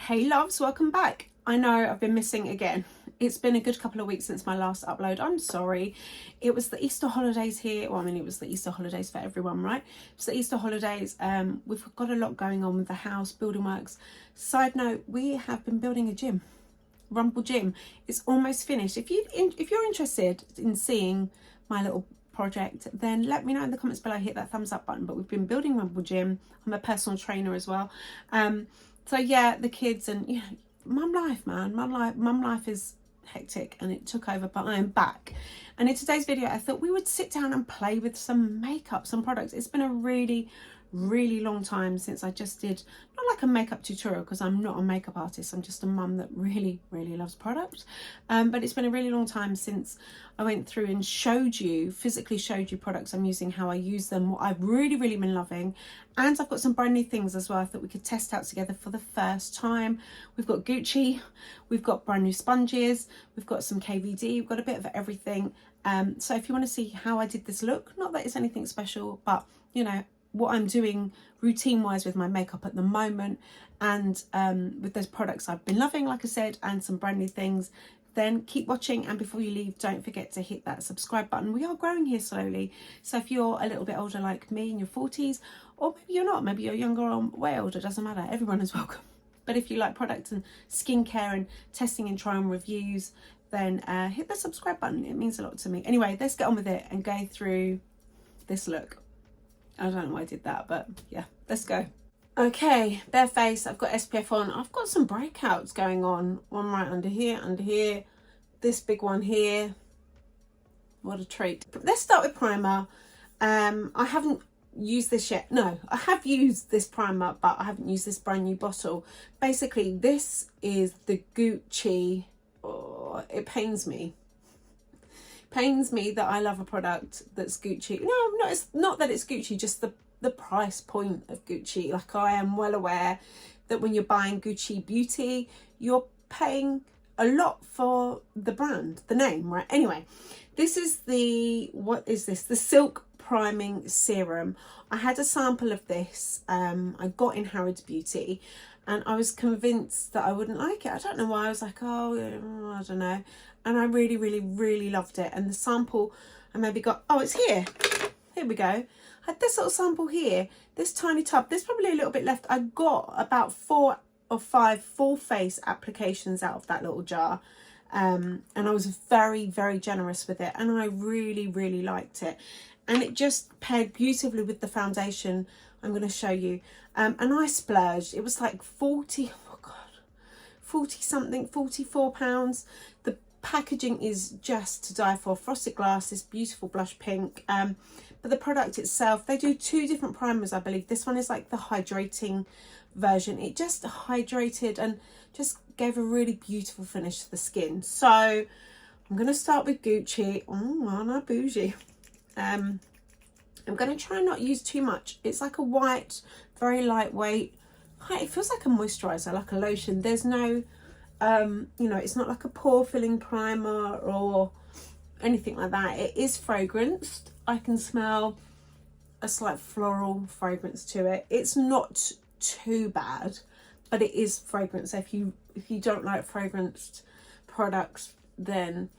Hey loves, welcome back. I know I've been missing again. It's been a good couple of weeks since my last upload. I'm sorry. It was the Easter holidays here. Well, I mean, it was the Easter holidays for everyone, right? It's the Easter holidays. We've got a lot going on with the house, building works. Side note, we have been building a gym, Rumble Gym. It's almost finished. If you're interested in seeing my little project, then let me know in the comments below. Hit that thumbs up button. But we've been building Rumble Gym. I'm a personal trainer as well. So yeah, the kids and yeah, mum life, man. Mum life is hectic and it took over, but I am back. And in today's video, I thought we would sit down and play with some makeup, some products. It's been a really long time since I just did, not like a makeup tutorial, because I'm not a makeup artist. I'm just a mum that really loves products. But it's been a really long time since I went through and physically showed you products I'm using, how I use them, what I've really been loving. And I've got some brand new things as well I thought we could test out together for the first time. We've got Gucci, we've got brand new sponges, we've got some KVD, we've got a bit of everything. So if you want to see how I did this look, not that it's anything special, but you know, what I'm doing routine wise with my makeup at the moment, and with those products I've been loving, like I said, and some brand new things, then keep watching. And before you leave, don't forget to hit that subscribe button. We are growing here slowly, so if you're a little bit older like me in your 40s, or maybe you're not, maybe you're younger or way older, doesn't matter, everyone is welcome. But if you like products and skincare and testing and trying reviews, then hit the subscribe button. It means a lot to me. Anyway, let's get on with it and go through this look. I don't know why I did that, but yeah, let's go. Okay, bare face. I've got SPF on. I've got some breakouts going on. One right under here, this big one here. What a treat. Let's start with primer. I haven't used this yet. No, I have used this primer, but I haven't used this brand new bottle. Basically, this is the Gucci. Oh, it pains me that I love a product that's Gucci. No, it's not that it's Gucci, just the price point of Gucci. Like, I am well aware that when you're buying Gucci beauty, you're paying a lot for the brand, the name, right? Anyway, this is what is this? The Silk Priming Serum. I had a sample of this. I got in Harrods Beauty, and I was convinced that I wouldn't like it. I don't know why. I was like, oh, I don't know. And I really loved it. And the sample I maybe got, oh, it's here. Here we go. I had this little sample here, this tiny tub. There's probably a little bit left. I got about 4 or 5 full face applications out of that little jar. And I was very generous with it. And I really liked it. And it just paired beautifully with the foundation I'm going to show you. And I splurged. It was like 40 something, £44. The packaging is just to die for. Frosted glass, this beautiful blush pink. But the product itself, they do 2 different primers, I believe. This one is like the hydrating version. It just hydrated and just gave a really beautiful finish to the skin. So I'm going to start with Gucci. Oh, no, bougie. I'm going to try and not use too much. It's like a white, very lightweight. It feels like a moisturizer, like a lotion. There's no, you know, it's not like a pore filling primer or anything like that. It is fragranced. I can smell a slight floral fragrance to it. It's not too bad, but it is fragrance. If you don't like fragranced products, then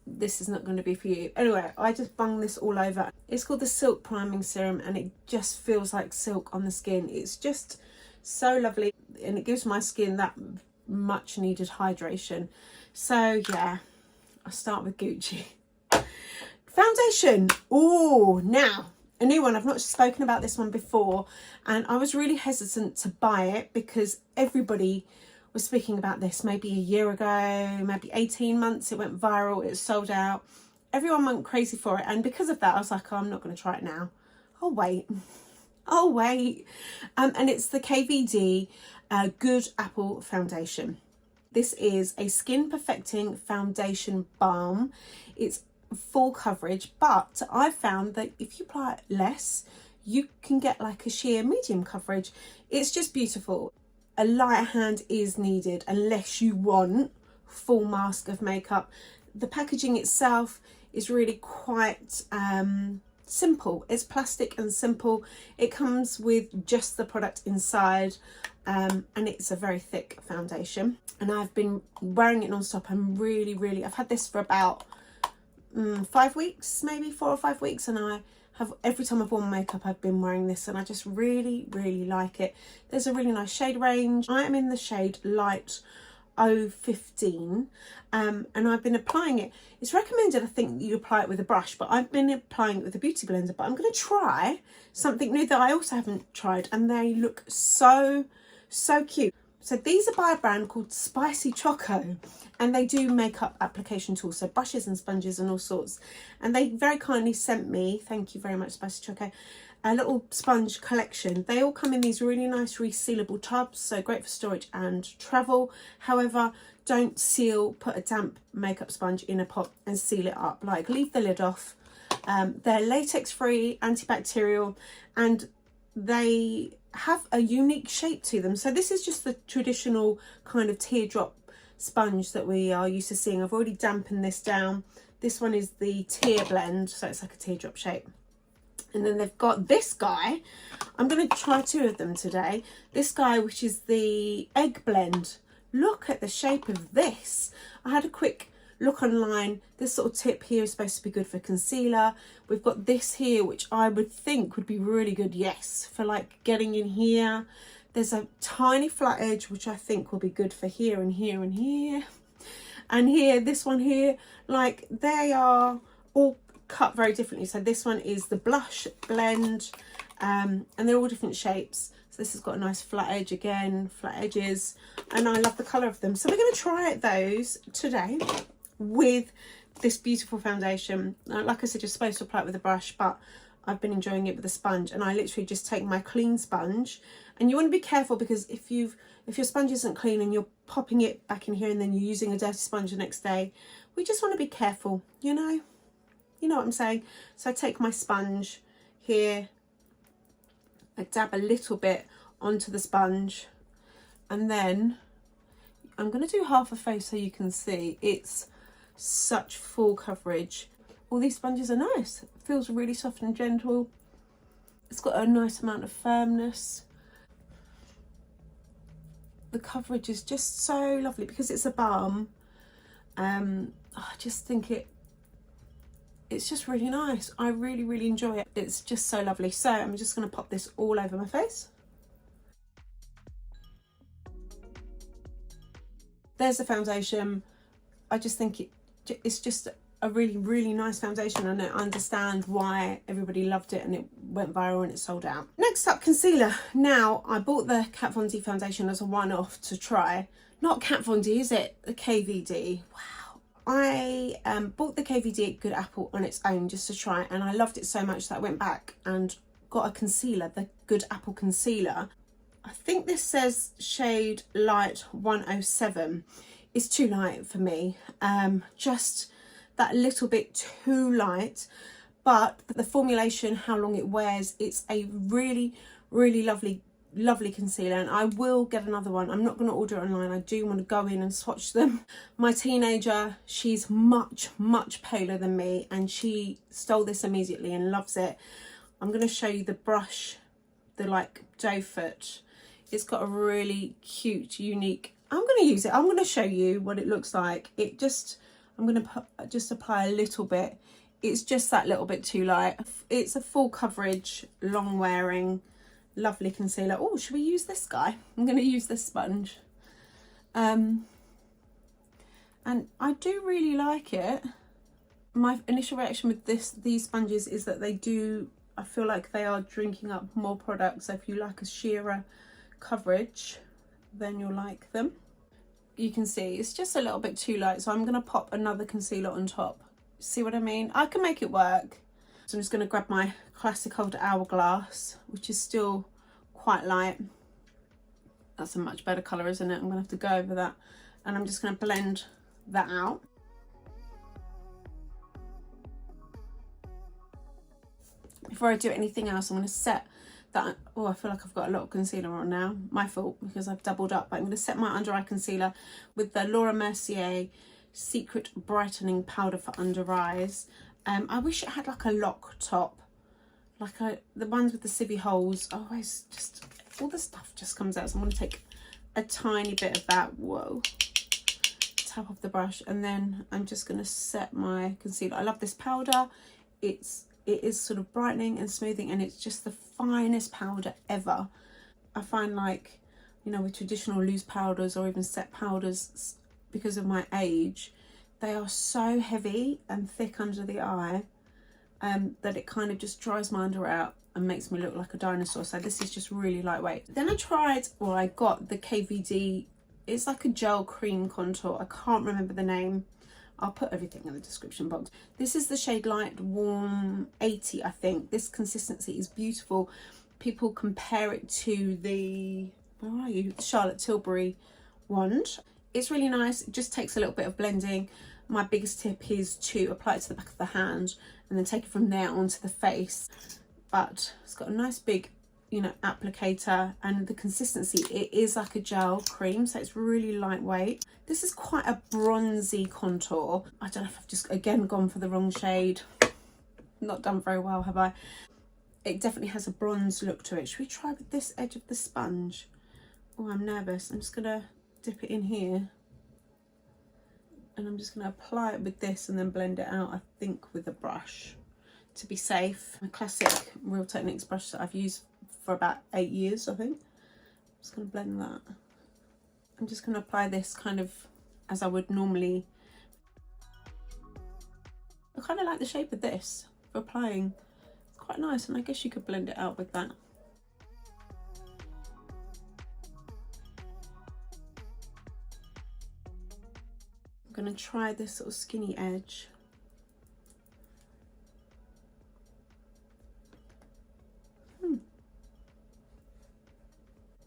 this is not going to be for you. Anyway, I just bung this all over. It's called the Silk Priming Serum, and it just feels like silk on the skin. It's just so lovely, and it gives my skin that much needed hydration. So yeah, I'll start with Gucci. Foundation. Oh, now a new one. I've not spoken about this one before, and I was really hesitant to buy it because everybody was speaking about this maybe a year ago, maybe 18 months. It went viral, it sold out, everyone went crazy for it, and because of that I was like, oh, I'm not going to try it now. I'll wait. And it's the KVD Good Apple Foundation. This is a skin perfecting foundation balm. It's full coverage, but I've found that if you apply it less, you can get like a sheer medium coverage. It's just beautiful. A light hand is needed unless you want full mask of makeup. The packaging itself is really quite simple. It's plastic and simple. It comes with just the product inside. and it's a very thick foundation, and I've been wearing it non-stop. I've had this for about 5 weeks, maybe 4 or 5 weeks, and I have, every time I've worn makeup, I've been wearing this, and I just really like it. There's a really nice shade range. I am in the shade Light 015, and I've been applying it. It's recommended, I think, that you apply it with a brush, but I've been applying it with a beauty blender. But I'm going to try something new that I also haven't tried, and they look so cute. So these are by a brand called Spicy Choco, and they do makeup application tools, so brushes and sponges and all sorts. And they very kindly sent me, thank you very much Spicy Choco, a little sponge collection. They all come in these really nice resealable tubs, so great for storage and travel. However, don't seal, put a damp makeup sponge in a pot and seal it up. Like, leave the lid off. They're latex free, antibacterial, and they have a unique shape to them. So this is just the traditional kind of teardrop sponge that we are used to seeing. I've already dampened this down. This one is the tear blend, so it's like a teardrop shape. And then they've got this guy. I'm going to try 2 of them today. This guy, which is the egg blend. Look at the shape of this. I had a quick look online. This sort of tip here is supposed to be good for concealer. We've got this here, which I would think would be really good, yes, for like getting in here. There's a tiny flat edge, which I think will be good for here and here and here. And here, this one here, like, they are all cut very differently. So this one is the blush blend, and they're all different shapes. So this has got a nice flat edge again, flat edges, and I love the colour of them. So we're going to try those today with this beautiful foundation. Like I said, you're supposed to apply it with a brush, but I've been enjoying it with a sponge, and I literally just take my clean sponge. And you want to be careful, because if your sponge isn't clean and you're popping it back in here and then you're using a dirty sponge the next day, we just want to be careful, you know what I'm saying. So I take my sponge here, I dab a little bit onto the sponge, and then I'm going to do half a face so you can see. It's such full coverage. All these sponges are nice. It feels really soft and gentle. It's got a nice amount of firmness. The coverage is just so lovely because it's a balm. I just think it's just really nice. I really enjoy it. It's just so lovely. So I'm just going to pop this all over my face. There's the foundation. I just think it's just a really nice foundation, and I understand why everybody loved it and it went viral and it sold out. Next up, concealer. Now, I bought the Kat Von D foundation as a one-off to try. Not Kat Von D, is it? The KVD. Wow. I bought the KVD at Good Apple on its own just to try, and I loved it so much that I went back and got a concealer, the Good Apple concealer. I think this says shade Light 107. It's too light for me. Just that little bit too light, but the formulation, how long it wears, it's a really lovely concealer, and I will get another one. I'm not going to order it online. I do want to go in and swatch them. My teenager, she's much paler than me, and she stole this immediately and loves it. I'm going to show you the brush, the like doe foot. It's got a really cute, unique, I'm going to use it. I'm going to show you what it looks like. I'm going to just apply a little bit. It's just that little bit too light. It's a full coverage, long wearing, lovely concealer. Oh, should we use this guy? I'm going to use this sponge. And I do really like it. My initial reaction with these sponges is that I feel like they are drinking up more product. So if you like a sheerer coverage, then you'll like them. You can see it's just a little bit too light, so I'm going to pop another concealer on top. See what I mean? I can make it work. So I'm just going to grab my classic old Hourglass, which is still quite light. That's a much better colour, isn't it? I'm going to have to go over that, and I'm just going to blend that out. Before I do anything else, I'm going to set that. Oh, I feel like I've got a lot of concealer on now. My fault, because I've doubled up. But I'm going to set my under eye concealer with the Laura Mercier Secret Brightening Powder for Under Eyes. I wish it had like a lock top, like the ones with the civvy holes. Always just all the stuff just comes out. So I'm going to take a tiny bit of that, whoa, tap off the brush, and then I'm just going to set my concealer. I love this powder. It is sort of brightening and smoothing, and it's just the finest powder ever. I find, like, you know, with traditional loose powders or even set powders, because of my age, they are so heavy and thick under the eye that it kind of just dries my under out and makes me look like a dinosaur. So this is just really lightweight. Then I tried, well, I got the KVD, it's like a gel cream contour. I can't remember the name. I'll put everything in the description box. This is the shade Light Warm 80, I think. This consistency is beautiful. People compare it to the, where are you? Charlotte Tilbury wand. It's really nice. It just takes a little bit of blending. My biggest tip is to apply it to the back of the hand and then take it from there onto the face. But it's got a nice big, you know, applicator, and the consistency, it is like a gel cream, so it's really lightweight. This is quite a bronzy contour. I don't know if I've just again gone for the wrong shade. Not done very well, have I? It definitely has a bronze look to it. Should we try with this edge of the sponge? Oh, I'm nervous. I'm just gonna dip it in here, and I'm just gonna apply it with this and then blend it out, I think, with a brush to be safe. My classic Real Techniques brush that I've used for about 8 years, I think. I'm just going to blend that. I'm just going to apply this kind of as I would normally. I kind of like the shape of this for applying. It's quite nice, and I guess you could blend it out with that. I'm going to try this sort of skinny edge.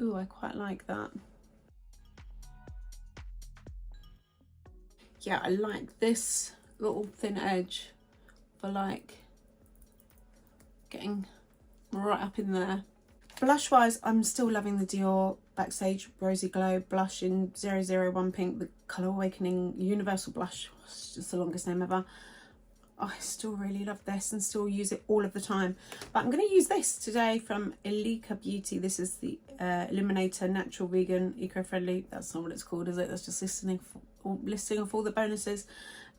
Ooh, I quite like that. Yeah, I like this little thin edge for like getting right up in there. Blush wise, I'm still loving the Dior Backstage Rosy Glow blush in 001 Pink, the Colour Awakening Universal Blush. It's just the longest name ever. I still really love this and still use it all of the time. But I'm going to use this today from Elika Beauty. This is the Illuminator Natural Vegan Eco-Friendly. That's not what it's called, is it? That's just listing of all the bonuses.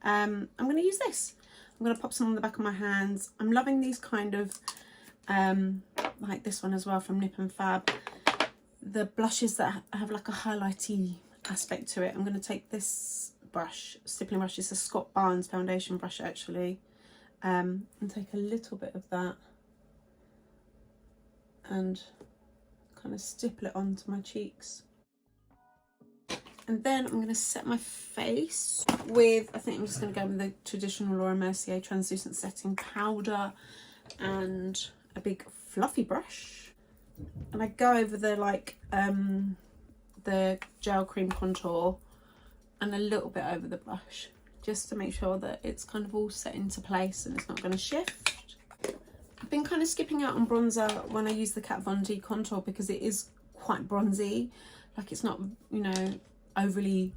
I'm going to use this. I'm going to pop some on the back of my hands. I'm loving these kind of, like this one as well from Nip and Fab. The blushes that have like a highlighty aspect to it. I'm going to take this brush, stippling brush, it's a Scott Barnes foundation brush actually, and take a little bit of that and kind of stipple it onto my cheeks. And then I'm going to set my face with, I think I'm just going to go with the traditional Laura Mercier translucent setting powder and a big fluffy brush, and I go over the like the gel cream contour and a little bit over the blush, just to make sure that it's kind of all set into place and it's not going to shift. I've been kind of skipping out on bronzer when I use the Kat Von D contour because it is quite bronzy. Like, it's not, you know, overly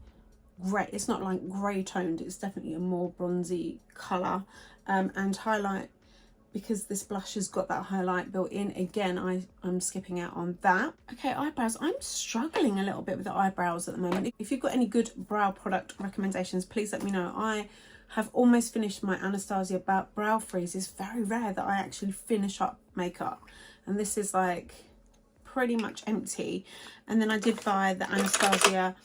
grey. It's not like grey toned. It's definitely a more bronzy colour. And highlight, because this blush has got that highlight built in, again, I'm skipping out on that. Okay, eyebrows. I'm struggling a little bit with the eyebrows at the moment. If you've got any good brow product recommendations, please let me know. I have almost finished my Anastasia brow freeze. It's very rare that I actually finish up makeup, and this is like pretty much empty. And then I did buy the Anastasia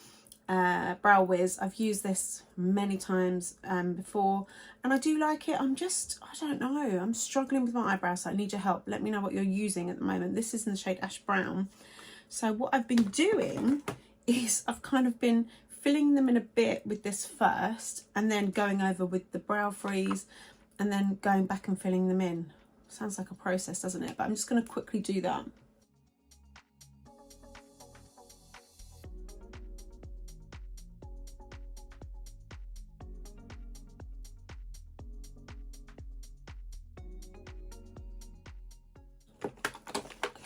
Brow Wiz. I've used this many times before, and I do like it. I don't know, I'm struggling with my eyebrows, so I need your help. Let me know what you're using at the moment. This is in the shade Ash Brown. So what I've been doing is I've kind of been filling them in a bit with this first, and then going over with the brow freeze, and then going back and filling them in. Sounds like a process, doesn't it? But I'm just going to quickly do that.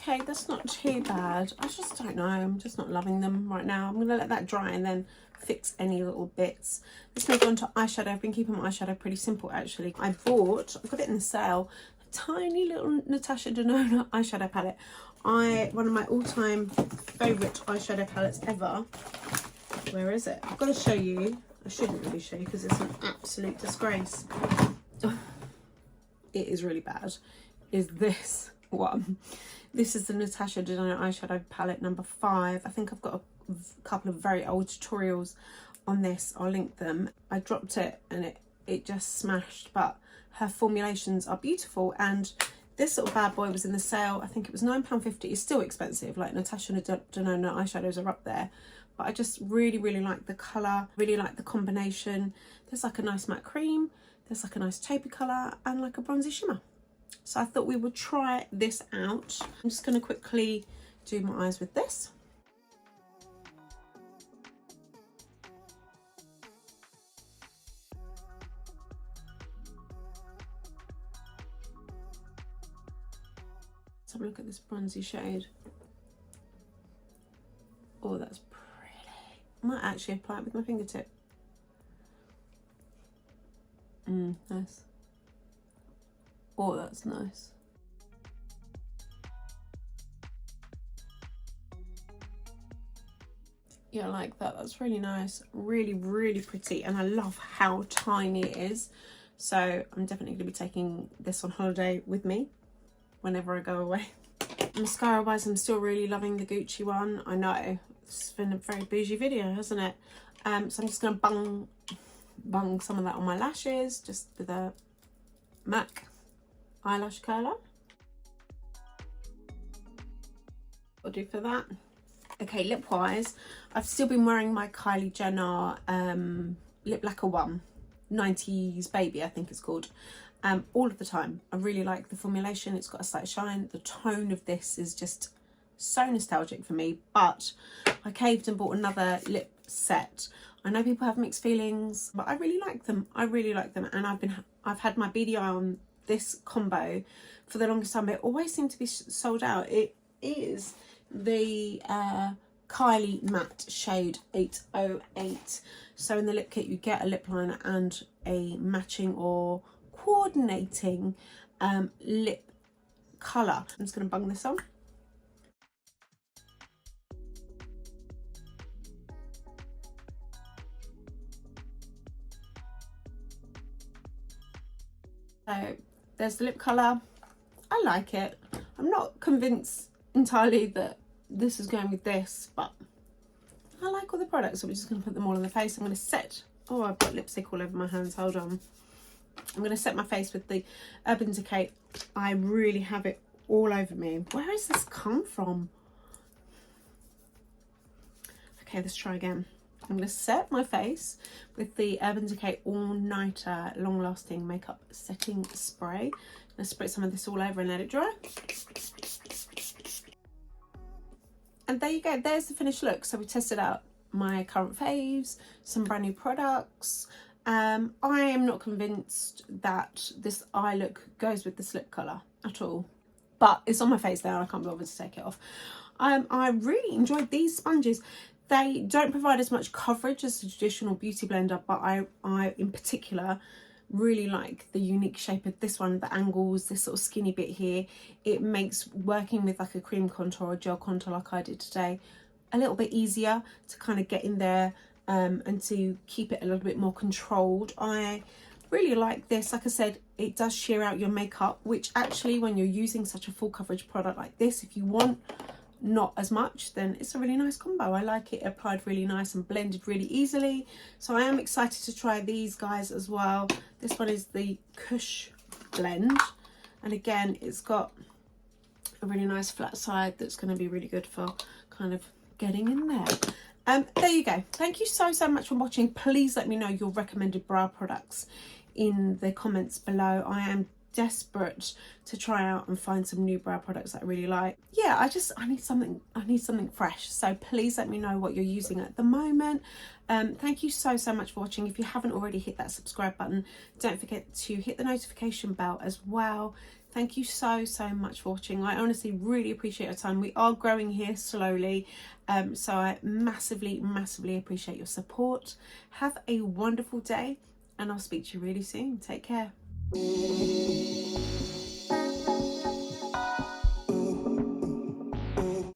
Okay, that's not too bad. I just don't know, I'm just not loving them right now. I'm going to let that dry and then fix any little bits. Let's move on to eyeshadow. I've been keeping my eyeshadow pretty simple actually. I've got it in the sale, a tiny little Natasha Denona eyeshadow palette. One of my all-time favourite eyeshadow palettes ever. Where is it? I've got to show you. I shouldn't really show you because it's an absolute disgrace. It is really bad. Is this one. This is the Natasha Denona eyeshadow palette number 5. I think I've got a couple of very old tutorials on this. I'll link them. I dropped it and it just smashed, but her formulations are beautiful, and this little bad boy was in the sale. I think it was £9.50. It's still expensive. Like Natasha Denona eyeshadows are up there, but I just really like the colour, really like the combination. There's like a nice matte cream, there's like a nice taupey colour, and like a bronzy shimmer. So I thought we would try this out. I'm just going to quickly do my eyes with this. Let's have a look at this bronzy shade. Oh, that's pretty. I might actually apply it with my fingertip. Nice. Oh, that's nice. Yeah, I like that. That's really nice. Really pretty. And I love how tiny it is. So I'm definitely going to be taking this on holiday with me whenever I go away. Mascara wise, I'm still really loving the Gucci one. I know it's been a very bougie video, hasn't it? So I'm just going to bung some of that on my lashes, just with a MAC eyelash curler. I'll do for that. Okay, lip wise, I've still been wearing my Kylie Jenner lip lacquer one, 90s baby I think it's called, all of the time. I really like the formulation. It's got a slight shine. The tone of this is just so nostalgic for me, but I caved and bought another lip set. I know people have mixed feelings, but I really like them. I really like them, and I've had my beady eye on this combo for the longest time. It always seemed to be sold out. It is the Kylie matte shade 808. So in the lip kit you get a lip liner and a matching or coordinating lip colour. I'm just going to bung this on. So there's the lip colour. I like it. I'm not convinced entirely that this is going with this, but I like all the products, so we're just going to put them all on the face. I'm going to set, oh, I've got lipstick all over my hands, hold on. I'm going to set my face with the Urban Decay. I really have it all over me. Where has this come from? Okay, let's try again. I'm going to set my face with the Urban Decay All Nighter Long Lasting Makeup Setting Spray. I'm going to spray some of this all over and let it dry. And there you go, there's the finished look. So we tested out my current faves, some brand new products. I am not convinced that this eye look goes with this lip colour at all, but it's on my face now. I can't bother to take it off. I really enjoyed these sponges. They don't provide as much coverage as the traditional beauty blender, but I in particular really like the unique shape of this one, the angles, this sort of skinny bit here. It makes working with like a cream contour or gel contour like I did today a little bit easier to kind of get in there and to keep it a little bit more controlled. I really like this. Like I said, it does sheer out your makeup, which actually when you're using such a full coverage product like this, if you want not as much, then it's a really nice combo. I like it applied really nice and blended really easily. So I am excited to try these guys as well. This one is the Kush blend, and again it's got a really nice flat side that's going to be really good for kind of getting in there. There you go. Thank you so much for watching. Please let me know your recommended brow products in the comments below. I am desperate to try out and find some new brow products that I really like. Yeah, I need something fresh, so please let me know what you're using at the moment. Thank you so much for watching. If you haven't already, hit that subscribe button. Don't forget to hit the notification bell as well. Thank you so much for watching. I honestly really appreciate your time. We are growing here slowly, so I massively appreciate your support. Have a wonderful day, and I'll speak to you really soon. Take care.